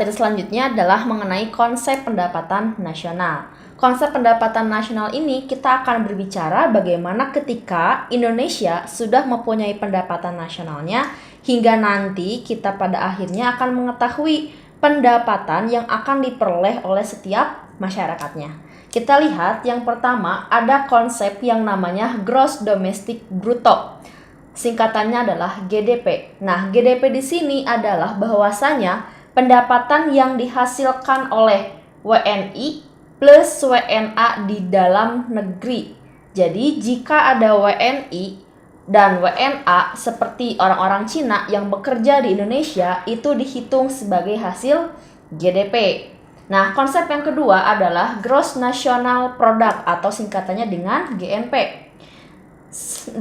materi selanjutnya adalah mengenai konsep pendapatan nasional. Konsep pendapatan nasional ini kita akan berbicara bagaimana ketika Indonesia sudah mempunyai pendapatan nasionalnya hingga nanti kita pada akhirnya akan mengetahui pendapatan yang akan diperoleh oleh setiap masyarakatnya. Kita lihat yang pertama ada konsep yang namanya Gross Domestic Bruto. Singkatannya adalah GDP. Nah, GDP di sini adalah bahwasanya pendapatan yang dihasilkan oleh WNI plus WNA di dalam negeri. Jadi, jika ada WNI dan WNA seperti orang-orang Cina yang bekerja di Indonesia, itu dihitung sebagai hasil GDP. Nah, konsep yang kedua adalah Gross National Product atau singkatannya dengan GNP.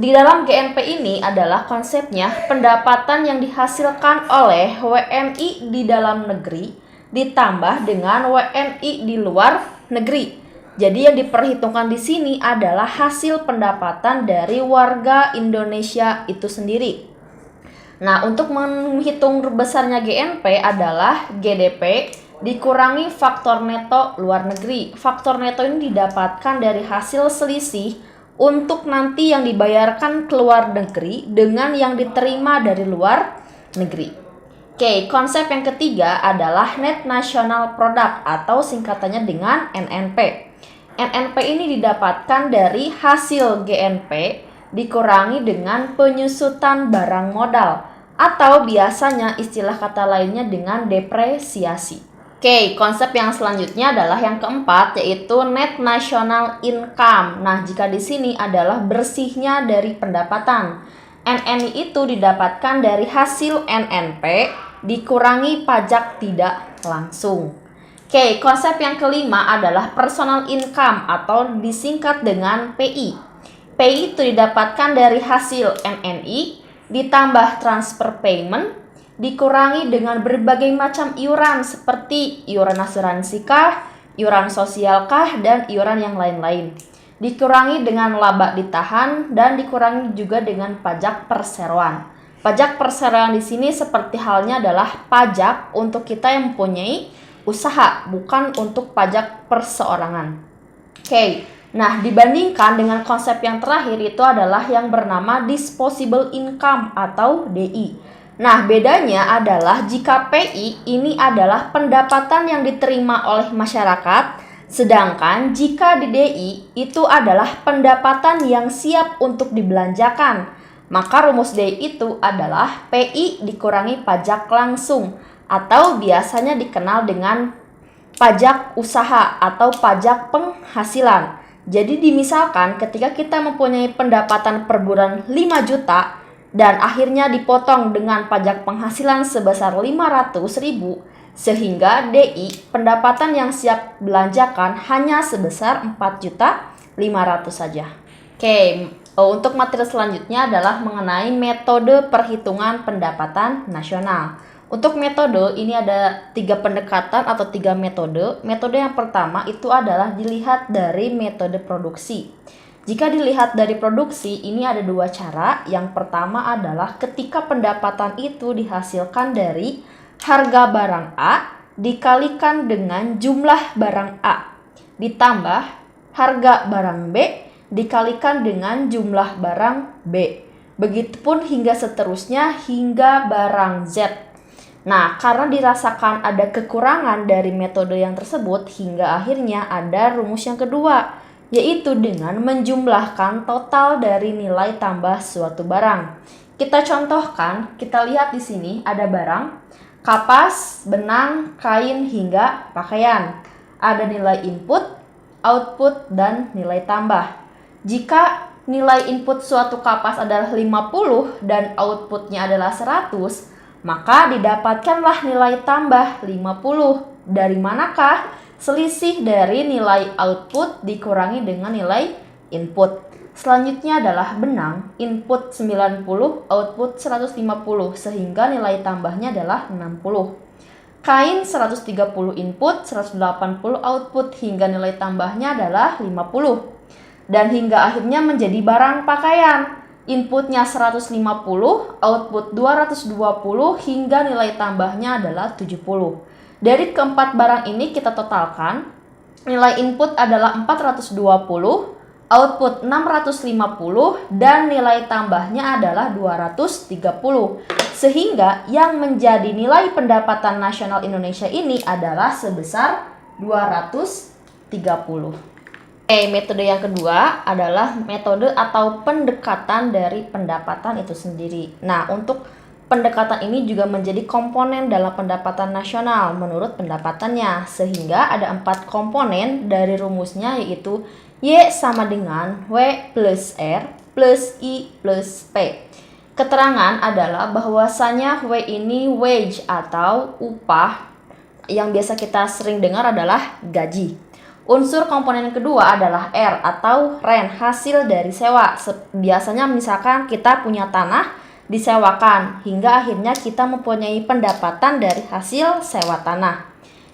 Di dalam GNP ini adalah konsepnya pendapatan yang dihasilkan oleh WNI di dalam negeri ditambah dengan WNI di luar negeri. Jadi yang diperhitungkan di sini adalah hasil pendapatan dari warga Indonesia itu sendiri. Nah, untuk menghitung besarnya GNP adalah GDP dikurangi faktor neto luar negeri. Faktor neto ini didapatkan dari hasil selisih untuk nanti yang dibayarkan ke luar negeri dengan yang diterima dari luar negeri. Oke, konsep yang ketiga adalah Net National Product atau singkatannya dengan NNP. NNP ini didapatkan dari hasil GNP dikurangi dengan penyusutan barang modal atau biasanya istilah kata lainnya dengan depresiasi. Oke, konsep yang selanjutnya adalah yang keempat, yaitu Net National Income. Nah, jika di sini adalah bersihnya dari pendapatan. NNI itu didapatkan dari hasil NNP dikurangi pajak tidak langsung. Oke, konsep yang kelima adalah Personal Income atau disingkat dengan PI. PI itu didapatkan dari hasil NNI ditambah transfer payment dikurangi dengan berbagai macam iuran seperti iuran asuransi kah, iuran sosial kah, dan iuran yang lain-lain. Dikurangi dengan laba ditahan dan dikurangi juga dengan pajak perseroan. Pajak perseroan di sini seperti halnya adalah pajak untuk kita yang mempunyai usaha, bukan untuk pajak perseorangan. Oke, nah dibandingkan dengan konsep yang terakhir itu adalah yang bernama Disposable Income atau DI. Nah, bedanya adalah jika PI ini adalah pendapatan yang diterima oleh masyarakat, sedangkan jika di DI itu adalah pendapatan yang siap untuk dibelanjakan. Maka rumus DI itu adalah PI dikurangi pajak langsung atau biasanya dikenal dengan pajak usaha atau pajak penghasilan. Jadi dimisalkan ketika kita mempunyai pendapatan per bulan 5 juta, dan akhirnya dipotong dengan pajak penghasilan sebesar 500.000 sehingga DI pendapatan yang siap belanjakan hanya sebesar 4.500.000 saja. Oke, untuk materi selanjutnya adalah mengenai metode perhitungan pendapatan nasional. Untuk metode ini ada 3 pendekatan atau 3 metode. Metode yang pertama itu adalah dilihat dari metode produksi. Jika dilihat dari produksi, ini ada 2 cara. Yang pertama adalah ketika pendapatan itu dihasilkan dari harga barang A dikalikan dengan jumlah barang A, ditambah harga barang B dikalikan dengan jumlah barang B. Begitupun hingga seterusnya hingga barang Z. Nah, karena dirasakan ada kekurangan dari metode yang tersebut, hingga akhirnya ada rumus yang kedua, yaitu dengan menjumlahkan total dari nilai tambah suatu barang. Kita contohkan, kita lihat di sini ada barang, kapas, benang, kain, hingga pakaian. Ada nilai input, output, dan nilai tambah. Jika nilai input suatu kapas adalah 50 dan outputnya adalah 100, maka didapatkanlah nilai tambah 50. Dari manakah? Selisih dari nilai output dikurangi dengan nilai input. Selanjutnya adalah benang, input 90, output 150, sehingga nilai tambahnya adalah 60. Kain 130 input, 180 output, hingga nilai tambahnya adalah 50. Dan hingga akhirnya menjadi barang pakaian. Inputnya 150, output 220, hingga nilai tambahnya adalah 70. Dari keempat barang ini kita totalkan, nilai input adalah 420, output 650, dan nilai tambahnya adalah 230. Sehingga yang menjadi nilai pendapatan nasional Indonesia ini adalah sebesar 230. Metode yang kedua adalah metode atau pendekatan dari pendapatan itu sendiri. Nah, untuk pendekatan ini juga menjadi komponen dalam pendapatan nasional menurut pendapatannya, sehingga ada 4 komponen dari rumusnya, yaitu Y sama dengan W plus R plus I plus P. Keterangan adalah bahwasanya W ini wage atau upah, yang biasa kita sering dengar adalah gaji. Unsur komponen kedua adalah R atau rent, hasil dari sewa. Biasanya misalkan kita punya tanah disewakan hingga akhirnya kita mempunyai pendapatan dari hasil sewa tanah.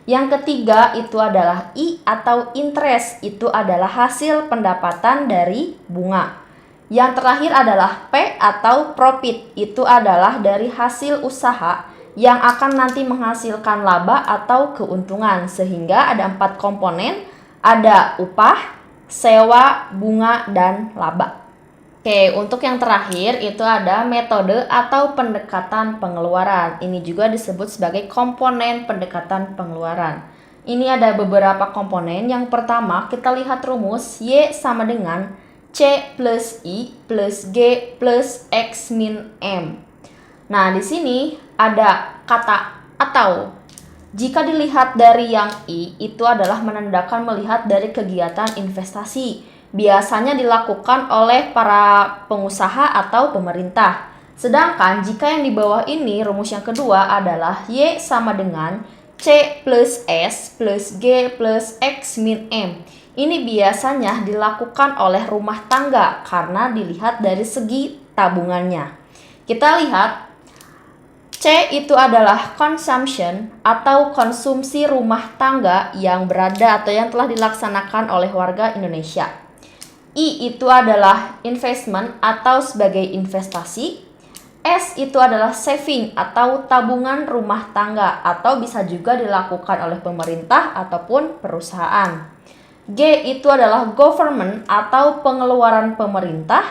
Yang ketiga itu adalah I atau interest, itu adalah hasil pendapatan dari bunga. Yang terakhir adalah P atau profit, itu adalah dari hasil usaha yang akan nanti menghasilkan laba atau keuntungan. Sehingga ada 4 komponen, ada upah, sewa, bunga, dan laba. Untuk yang terakhir itu ada metode atau pendekatan pengeluaran. Ini juga disebut sebagai komponen pendekatan pengeluaran. Ini ada beberapa komponen. Yang pertama, kita lihat rumus Y sama dengan C plus I plus G plus X min M. Nah, di sini ada kata atau. Jika dilihat dari yang I, itu adalah menandakan melihat dari kegiatan investasi. Biasanya dilakukan oleh para pengusaha atau pemerintah. Sedangkan jika yang di bawah ini, rumus yang kedua adalah Y sama dengan C plus S plus G plus X min M. Ini biasanya dilakukan oleh rumah tangga karena dilihat dari segi tabungannya. Kita lihat C itu adalah consumption atau konsumsi rumah tangga yang berada atau yang telah dilaksanakan oleh warga Indonesia. I itu adalah investment atau sebagai investasi. S itu adalah saving atau tabungan rumah tangga atau bisa juga dilakukan oleh pemerintah ataupun perusahaan. G itu adalah government atau pengeluaran pemerintah.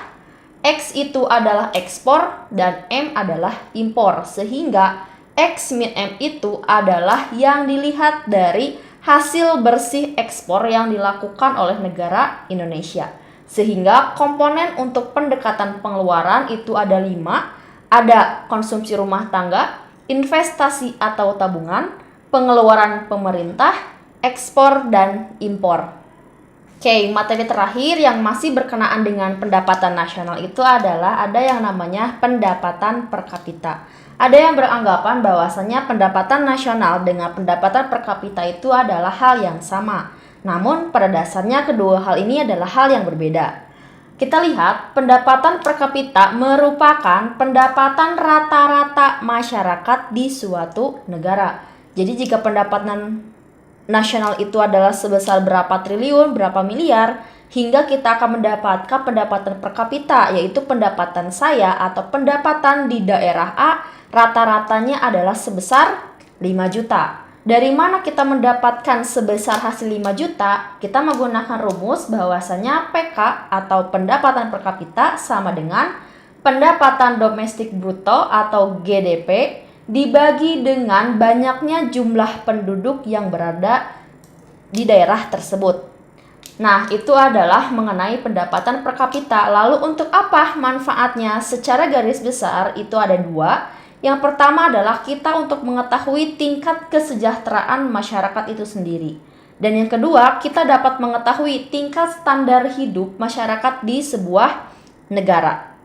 X itu adalah ekspor dan M adalah impor. Sehingga X min M itu adalah yang dilihat dari hasil bersih ekspor yang dilakukan oleh negara Indonesia. Sehingga komponen untuk pendekatan pengeluaran itu ada 5. Ada konsumsi rumah tangga, investasi atau tabungan, pengeluaran pemerintah, ekspor, dan impor. Materi terakhir yang masih berkenaan dengan pendapatan nasional itu adalah ada yang namanya pendapatan per kapita. Ada yang beranggapan bahwasanya pendapatan nasional dengan pendapatan per kapita itu adalah hal yang sama. Namun pada dasarnya kedua hal ini adalah hal yang berbeda. Kita lihat pendapatan per kapita merupakan pendapatan rata-rata masyarakat di suatu negara. Jadi jika pendapatan nasional itu adalah sebesar berapa triliun, berapa miliar, hingga kita akan mendapatkan pendapatan per kapita, yaitu pendapatan saya atau pendapatan di daerah A rata-ratanya adalah sebesar 5 juta. Dari mana kita mendapatkan sebesar hasil 5 juta? Kita menggunakan rumus bahwasanya PK atau pendapatan per kapita sama dengan pendapatan domestik bruto atau GDP dibagi dengan banyaknya jumlah penduduk yang berada di daerah tersebut. Nah, itu adalah mengenai pendapatan per kapita. Lalu untuk apa manfaatnya? Secara garis besar itu ada 2. Yang pertama adalah kita untuk mengetahui tingkat kesejahteraan masyarakat itu sendiri. Dan yang kedua, kita dapat mengetahui tingkat standar hidup masyarakat di sebuah negara.